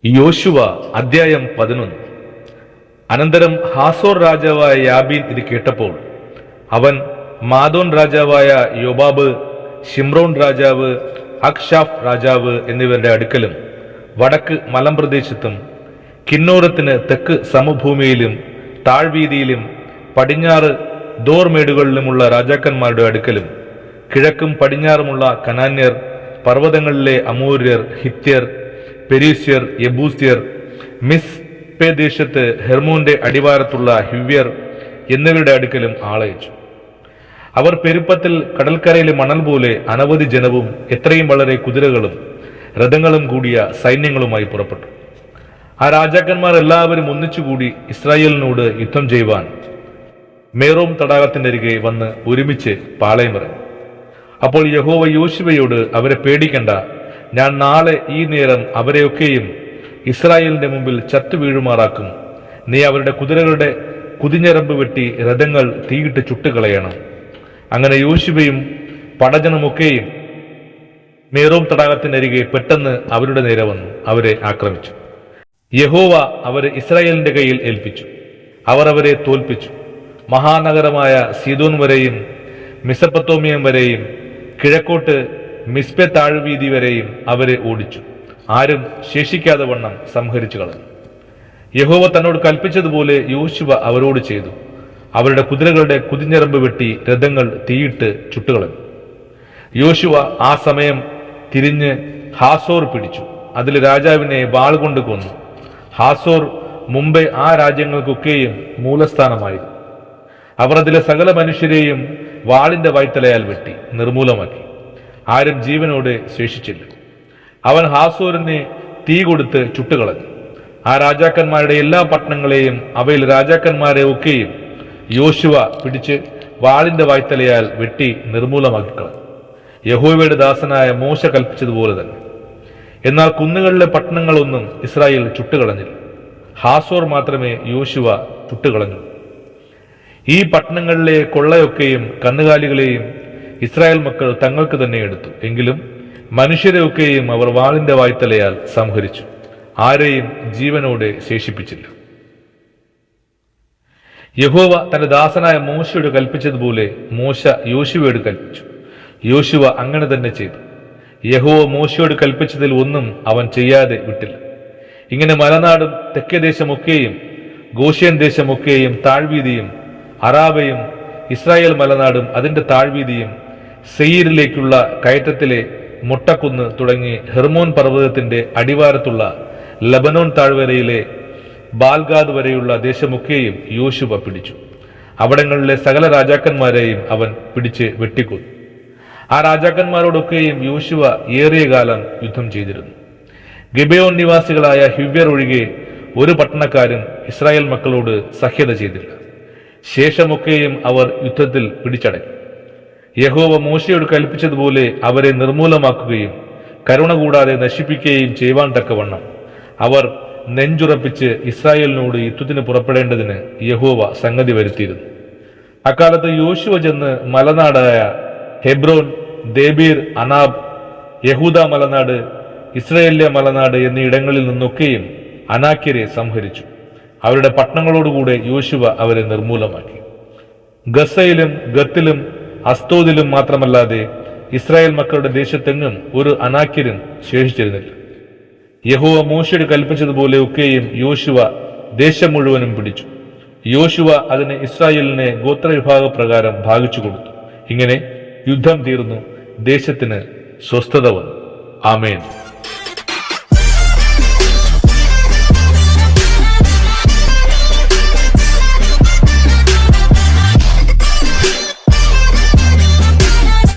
യോശുവ അധ്യായം 11. അനന്തരം ഹാസോർ രാജാവായ യാബീൻ ഇത് കേട്ടപ്പോൾ അവൻ മാദോൻ രാജാവായ യോബാബ്, ഷിമ്രോൺ രാജാവ്, അക്ഷാഫ് രാജാവ് എന്നിവരുടെ അടുക്കലും വടക്ക് മലമ്പ്രദേശത്തും കിന്നോരത്തിന് തെക്ക് സമഭൂമിയിലും താഴ്വീതിയിലും പടിഞ്ഞാറ് ദോർമേടുകളിലുമുള്ള രാജാക്കന്മാരുടെ അടുക്കലും കിഴക്കും പടിഞ്ഞാറുമുള്ള കനാന്യർ, പർവ്വതങ്ങളിലെ അമോര്യർ, ഹിത്യർ, പെരീസ്യർ, യെബൂസ്യർ, മിസ്പെ ദേശത്ത് ഹെർമോന്റെ അടിവാരത്തുള്ള ഹിവ്യർ എന്നിവരുടെ അടുക്കലും ആളയച്ചു. അവർ പെരുപ്പത്തിൽ കടൽക്കരയിലെ മണൽ പോലെ അനവധി ജനവും എത്രയും വളരെ കുതിരകളും രഥങ്ങളും കൂടിയ സൈന്യങ്ങളുമായി പുറപ്പെട്ടു. ആ രാജാക്കന്മാർ എല്ലാവരും ഒന്നിച്ചുകൂടി ഇസ്രായേലിനോട് യുദ്ധം ചെയ്യുവാൻ മേറോം തടാകത്തിന്റെ അരികെ വന്ന് ഒരുമിച്ച് പാളയമിറങ്ങി. അപ്പോൾ യഹോവ യോശുവയോട്, അവരെ പേടിക്കണ്ട, ഞാൻ നാളെ ഈ നേരം അവരെയൊക്കെയും ഇസ്രായേലിന്റെ മുമ്പിൽ ചത്തു വീഴുമാറാക്കും. നീ അവരുടെ കുതിരകളുടെ കുതിഞ്ഞരമ്പ് വെട്ടി രഥങ്ങൾ തീയിട്ട് ചുട്ടുകളയണം. അങ്ങനെ യോശുവയും പടജനമൊക്കെയും മേറോം തടാകത്തിനരികെ പെട്ടെന്ന് അവരുടെ നേരെ വന്നു അവരെ ആക്രമിച്ചു. യഹോവ അവരെ ഇസ്രായേലിന്റെ കയ്യിൽ ഏൽപ്പിച്ചു. അവർ അവരെ തോൽപ്പിച്ചു. മഹാനഗരമായ സീദോൻ വരെയും മെസൊപ്പൊത്താമ്യ വരെയും കിഴക്കോട്ട് മിസ്പെ താഴ്വീതി വരെയും അവരെ ഓടിച്ചു. ആരും ശേഷിക്കാതെ വണ്ണം സംഹരിച്ചു കളഞ്ഞു. യഹോവ തന്നോട് കൽപ്പിച്ചതുപോലെ യോശുവ അവരോട് ചെയ്തു. അവരുടെ കുതിരകളുടെ കുതിഞ്ഞരമ്പ് വെട്ടി രഥങ്ങൾ തീയിട്ട് ചുട്ടുകളഞ്ഞു. യോശുവ ആ സമയം തിരിഞ്ഞ് ഹാസോർ പിടിച്ചു. അതിൽ രാജാവിനെ വാൾ കൊണ്ട് കൊന്നു. ഹാസോർ മുമ്പേ ആ രാജ്യങ്ങൾക്കൊക്കെയും മൂലസ്ഥാനമായിരുന്നു. അവർ അതിലെ സകല മനുഷ്യരെയും വാളിന്റെ വായ്ത്തലയാൽ വെട്ടി നിർമൂലമാക്കി. ആരും ജീവനോടെ ശേഷിച്ചില്ല. അവൻ ഹാസോരിനെ തീ കൊടുത്ത് ചുട്ടുകളഞ്ഞു. ആ രാജാക്കന്മാരുടെ എല്ലാ പട്ടണങ്ങളെയും അവയിൽ രാജാക്കന്മാരെ ഒക്കെയും യോശുവ പിടിച്ച് വാളിന്റെ വായ്ത്തലയാൽ വെട്ടി നിർമൂലമാക്കി കളഞ്ഞു, യഹോവയുടെ ദാസനായ മോശ കൽപ്പിച്ചതുപോലെ തന്നെ. എന്നാൽ കുന്നുകളിലെ പട്ടണങ്ങളൊന്നും ഇസ്രായേൽ ചുട്ടുകളഞ്ഞില്ല. ഹാസോർ മാത്രമേ യോശുവ ചുട്ടുകളഞ്ഞു. ഈ പട്ടണങ്ങളിലെ കൊള്ളയൊക്കെയും കന്നുകാലികളെയും ഇസ്രായേൽ മക്കൾ തങ്ങൾക്ക് തന്നെ എടുത്തു. എങ്കിലും മനുഷ്യരെയൊക്കെയും അവർ വാളിന്റെ വായ്ത്തലയാൽ സംഹരിച്ചു. ആരെയും ജീവനോടെ ശേഷിപ്പിച്ചില്ല. യഹോവ തന്റെ ദാസനായ മോശയോട് കൽപ്പിച്ചതുപോലെ മോശ യോശുവയോട് കൽപ്പിച്ചു. യോശുവ അങ്ങനെ തന്നെ ചെയ്തു. യഹോവ മോശയോട് കൽപ്പിച്ചതിൽ ഒന്നും അവൻ ചെയ്യാതെ വിട്ടില്ല. ഇങ്ങനെ മലനാടും തെക്കേദേശമൊക്കെയും ഗോഷ്യൻ ദേശമൊക്കെയും താഴ്വീതിയും അറാബയും ഇസ്രായേൽ മലനാടും അതിന്റെ താഴ്വീതിയും സെയീരിലേക്കുള്ള കയറ്റത്തിലെ മുട്ടക്കുന്ന് തുടങ്ങി ഹെർമോൻ പർവ്വതത്തിന്റെ അടിവാരത്തുള്ള ലബനോൻ താഴ്വരയിലെ ബാൽഗാദ് വരെയുള്ള ദേശമൊക്കെയും യോശുവ പിടിച്ചു. അവിടങ്ങളിലെ സകല രാജാക്കന്മാരെയും അവൻ പിടിച്ച് വെട്ടിക്കൊന്നു. ആ രാജാക്കന്മാരോടൊക്കെയും യോശുവ ഏറിയ കാലം യുദ്ധം ചെയ്തിരുന്നു. ഗിബെയോൻ നിവാസികളായ ഹിവ്യർ ഒഴികെ ഒരു പട്ടണക്കാരും ഇസ്രായേൽ മക്കളോട് സഖ്യത ചെയ്തില്ല. ശേഷമൊക്കെയും അവർ യുദ്ധത്തിൽ പിടിച്ചടക്കി. യഹോവ മോശയോട് കൽപ്പിച്ചതുപോലെ അവരെ നിർമൂലമാക്കുകയും കരുണ കൂടാതെ നശിപ്പിക്കുകയും ചെയ്യുവാൻ തക്കവണ്ണം അവർ നെഞ്ചുറപ്പിച്ച് ഇസ്രായേലിനോട് യുദ്ധത്തിന് പുറപ്പെടേണ്ടതിന് യഹോവ സംഗതി വരുത്തിയിരുന്നു. അക്കാലത്ത് യോശുവ ചെന്ന് മലനാടായ ഹെബ്രോൻ, ദേബീർ, അനാബ്, യഹൂദ മലനാട്, ഇസ്രായേല്യ മലനാട് എന്നീ ഇടങ്ങളിൽ നിന്നൊക്കെയും അനാക്യരെ സംഹരിച്ചു. അവരുടെ പട്ടണങ്ങളോടുകൂടെ യോശുവ അവരെ നിർമൂലമാക്കി. ഗസയിലും ഗത്തിലും അസ്തോദിലും മാത്രമല്ലാതെ ഇസ്രായേൽ മക്കളുടെ ദേശത്തെങ്ങും ഒരു അനാക്യരും ശേഷിച്ചിരുന്നില്ല. യഹോവ മോശയോട് കൽപ്പിച്ചതുപോലെ ഒക്കെയും യോശുവ ദേശം മുഴുവനും പിടിച്ചു. യോശുവ അതിന് ഇസ്രായേലിനെ ഗോത്രവിഭാഗ പ്രകാരം ഭാഗിച്ചു കൊടുത്തു. ഇങ്ങനെ യുദ്ധം തീർന്നു. ദേശത്തിന് സ്വസ്ഥത വന്നു. ആമേൻ.